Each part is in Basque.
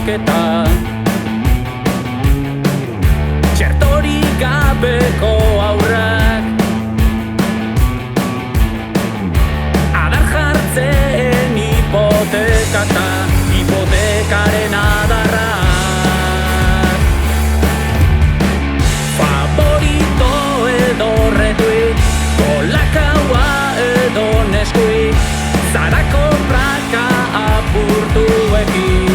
aldaketa. Txertorik gabeko aurrak adar jartzen hipotekata, hipotekaren adarrak. Favorito edo retuit, kolakaua edo neskuit, zarako praka apurtuekin,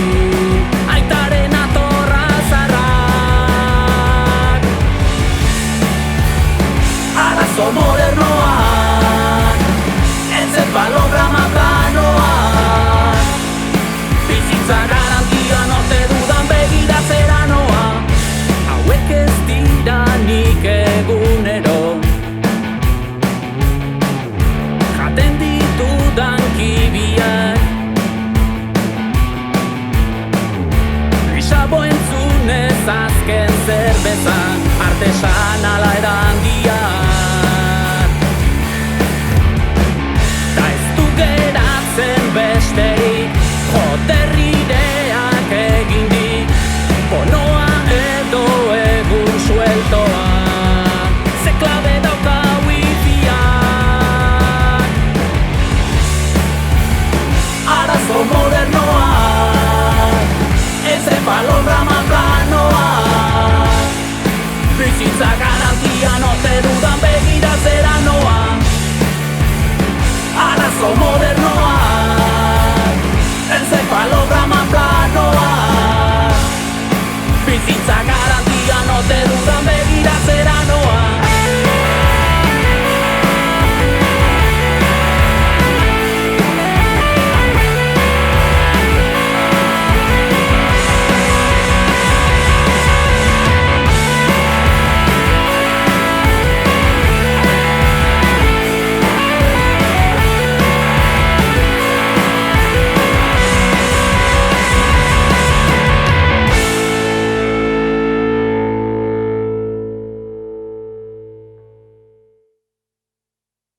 aitaren atorra zarrak. Arazo modernoak, encefalograma planoak, bizitza garantian ote dudan begira zera noa. Hauek ez dira nik egunero jaten ditudan kibiak, Isabo entzunez azken zerbezan artesanala erandiak. Ta ez du geratzen besterik, joterrideak egin dik, bonoa edo egun sueltoa, ze klabe dauka wifiak. Arazo modernoak, encefalograma planoak, bizitza garantian ote dudan begira zera noa. Arazo modernoak,